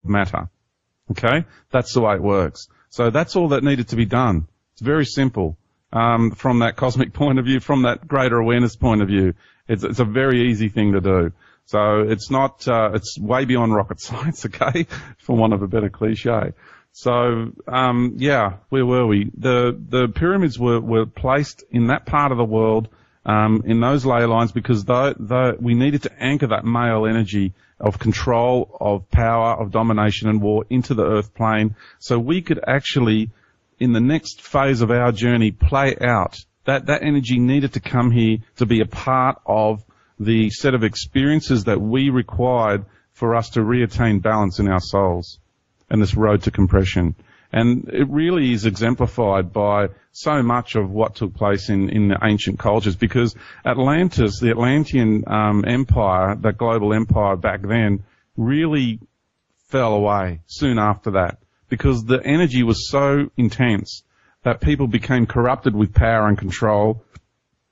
matter. Okay? That's the way it works. So that's all that needed to be done. It's very simple. From that cosmic point of view, from that greater awareness point of view, it's a very easy thing to do. So it's not, it's way beyond rocket science, okay? For want of a better cliche. So, yeah, where were we? The pyramids were placed in that part of the world, in those ley lines because we needed to anchor that male energy of control, of power, of domination and war into the earth plane so we could actually, in the next phase of our journey, play out. That energy needed to come here to be a part of the set of experiences that we required for us to reattain balance in our souls and this road to compression. And it really is exemplified by so much of what took place in the ancient cultures because Atlantis, the Atlantean empire, that global empire back then, really fell away soon after that because the energy was so intense that people became corrupted with power and control.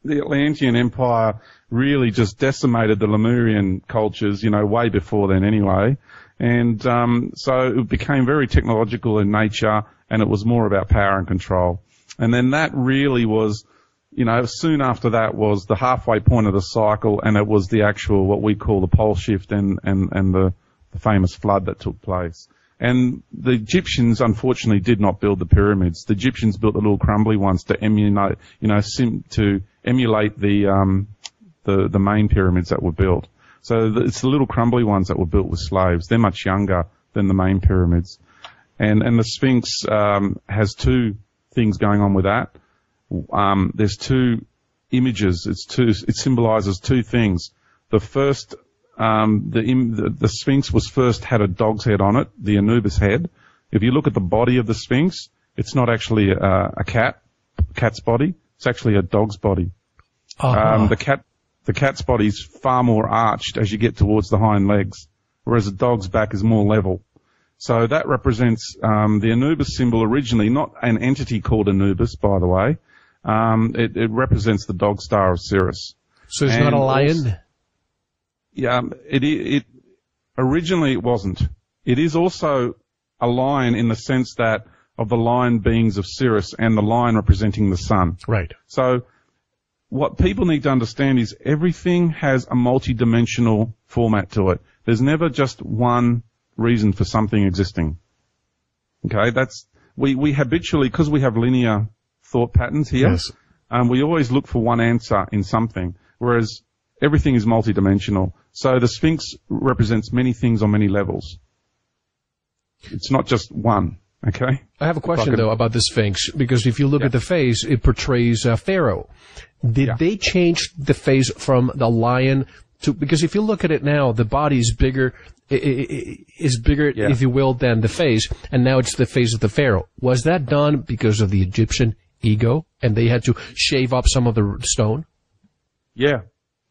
The Atlantean empire really just decimated the Lemurian cultures, way before then anyway. And so it became very technological in nature, and it was more about power and control. And then that really was, soon after that was the halfway point of the cycle, and it was the actual, what we call the pole shift and the famous flood that took place. And the Egyptians, unfortunately, did not build the pyramids. The Egyptians built the little crumbly ones to emulate, to emulate the main pyramids that were built. So it's the little crumbly ones that were built with slaves. They're much younger than the main pyramids. And the Sphinx has two things going on with that. There's two images. It symbolizes two things. The first, the Sphinx had a dog's head on it, the Anubis head. If you look at the body of the Sphinx, it's not actually a cat's body. It's actually a dog's body. Uh-huh. The cat's body is far more arched as you get towards the hind legs, whereas the dog's back is more level. So that represents the Anubis symbol originally, not an entity called Anubis, by the way. It represents the dog star of Sirius. So it's not a lion? Yeah, originally it wasn't. It is also a lion in the sense that of the lion beings of Sirius and the lion representing the sun. Right. So what people need to understand is everything has a multi-dimensional format to it. There's never just one reason for something existing. Okay, we habitually, because we have linear thought patterns here, yes. We always look for one answer in something, whereas everything is multi-dimensional. So the Sphinx represents many things on many levels. It's not just one. Okay. I have a question, though, about the Sphinx, because if you look at the face, it portrays Pharaoh. Did they change the face from the lion to, because if you look at it now, the body is bigger, if you will, than the face, and now it's the face of the Pharaoh. Was that done because of the Egyptian ego, and they had to shave up some of the stone? Yeah.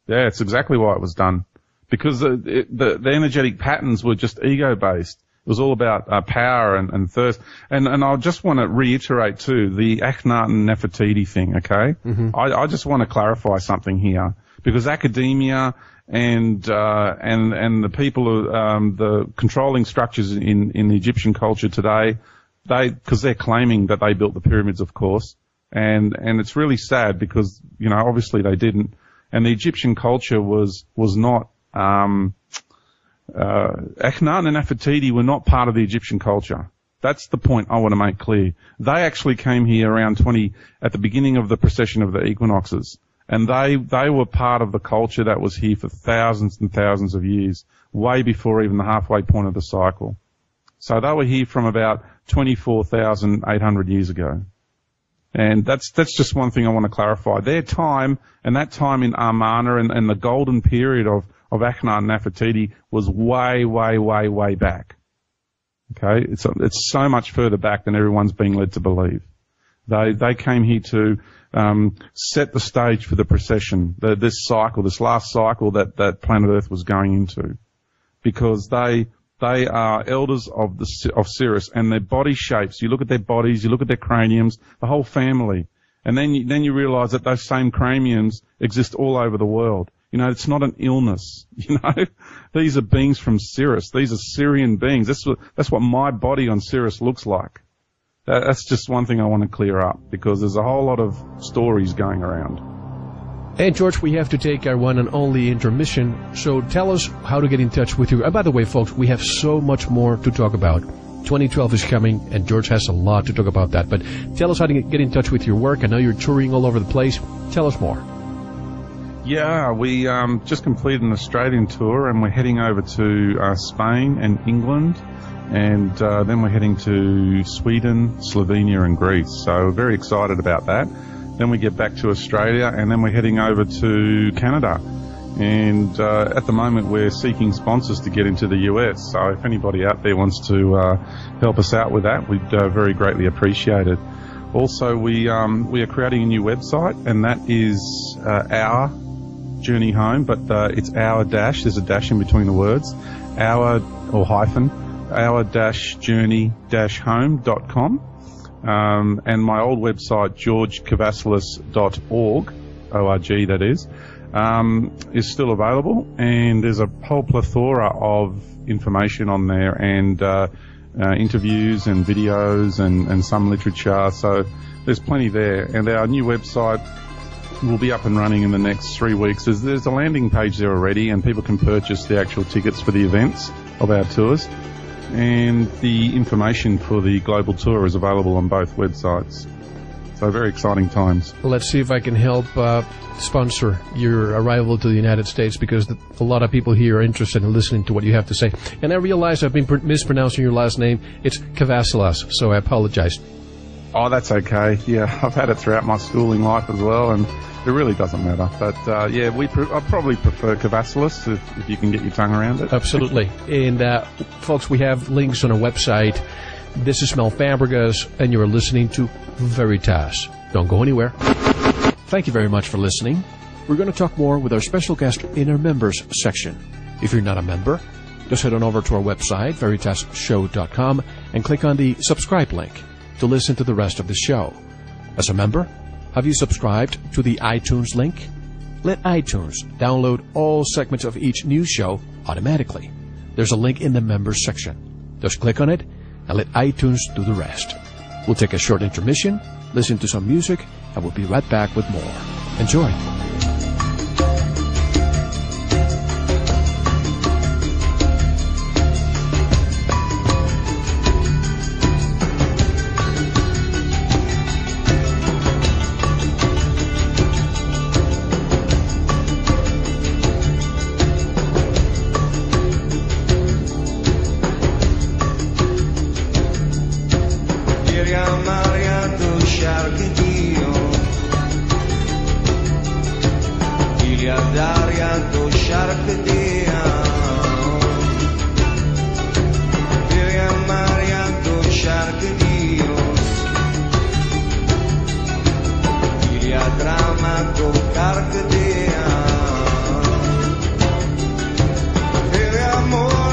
Yeah, it's exactly why it was done. Because the energetic patterns were just ego-based. It was all about power and thirst. And I just want to reiterate, too, the Akhenaten Nefertiti thing, okay? Mm-hmm. I just want to clarify something here. Because academia and the people, the controlling structures in the Egyptian culture today, because they're claiming that they built the pyramids, of course. And it's really sad because, obviously they didn't. And the Egyptian culture was not, Akhenaten and Nefertiti were not part of the Egyptian culture. That's the point I want to make clear. They actually came here around at the beginning of the precession of the equinoxes. And they were part of the culture that was here for thousands and thousands of years, way before even the halfway point of the cycle. So they were here from about 24,800 years ago. And that's just one thing I want to clarify. Their time, and that time in Amarna and the golden period of Akhenaten and Nefertiti was way, way, way, way back. Okay? It's so much further back than everyone's being led to believe. They came here to set the stage for the precession, this last cycle that planet Earth was going into. Because they are elders of Sirius, and their body shapes, you look at their bodies, you look at their craniums, the whole family. And then you realize that those same craniums exist all over the world. You know, it's not an illness. You know, these are beings from Sirius. These are Syrian beings. That's what my body on Sirius looks like. That's just one thing I want to clear up, because there's a whole lot of stories going around. And George, we have to take our one and only intermission, so tell us how to get in touch with you. And by the way, folks, we have so much more to talk about. 2012 is coming, and George has a lot to talk about that. But tell us how to get in touch with your work. I know you're touring all over the place. Tell us more. Yeah, we just completed an Australian tour, and we're heading over to Spain and England, and then we're heading to Sweden, Slovenia, and Greece. So we're very excited about that. Then we get back to Australia, and then we're heading over to Canada. And at the moment, we're seeking sponsors to get into the US. So if anybody out there wants to help us out with that, we'd very greatly appreciate it. Also, we are creating a new website, and that is Our Journey Home, but it's our dash. There's a dash in between the words. Our or hyphen. our-journey-home.com. And my old website, georgekavassilas.org, O-R-G that is still available, and there's a whole plethora of information on there, and interviews and videos and some literature, so there's plenty there. And our new website will be up and running in the next 3 weeks. There's a landing page there already, and people can purchase the actual tickets for the events of our tours. And the information for the global tour is available on both websites. So very exciting times. Let's see if I can help sponsor your arrival to the United States, because a lot of people here are interested in listening to what you have to say. And I realize I've been mispronouncing your last name. It's Kavassilas, so I apologize. Oh, that's okay. Yeah, I've had it throughout my schooling life as well, and it really doesn't matter. But yeah, I probably prefer Kavassilas if you can get your tongue around it. Absolutely. And folks, we have links on our website. This is Mel Fabregas, and you're listening to Veritas. Don't go anywhere. Thank you very much for listening. We're going to talk more with our special guest in our members section. If you're not a member, just head on over to our website, veritasshow.com, and click on the subscribe link to listen to the rest of the show. As a member, have you subscribed to the iTunes link? Let iTunes download all segments of each new show automatically. There's a link in the members section. Just click on it and let iTunes do the rest. We'll take a short intermission, listen to some music, and we'll be right back with more. Enjoy. Amor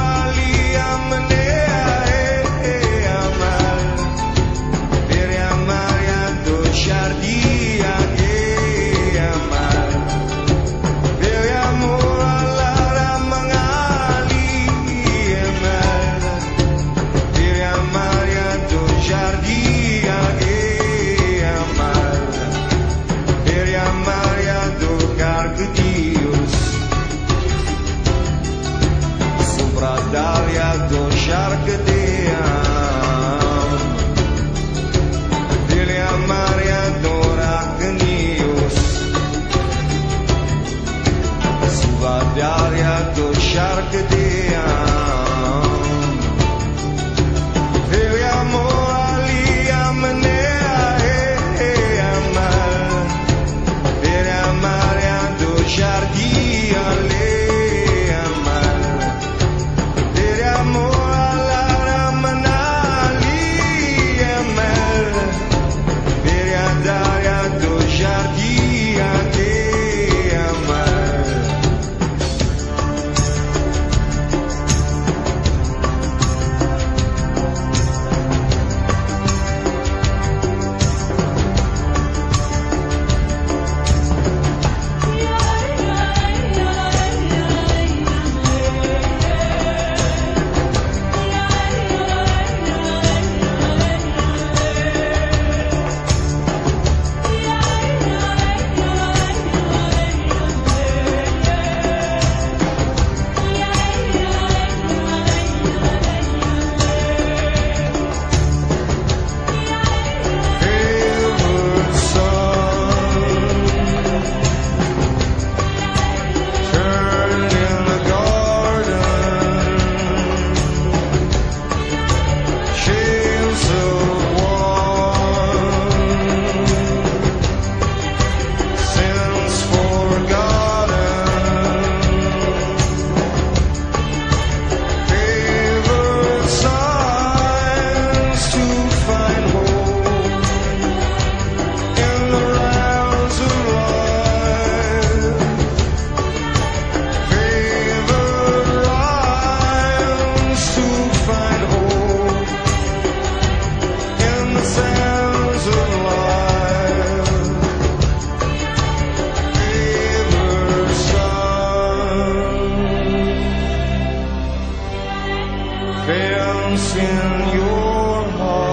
Since in your heart,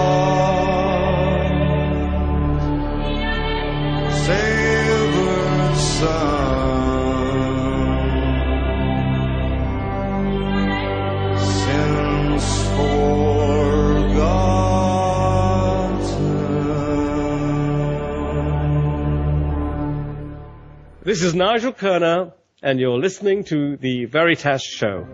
savored sun, since forgotten. This is Nigel Kerner, and you're listening to The Veritas Show.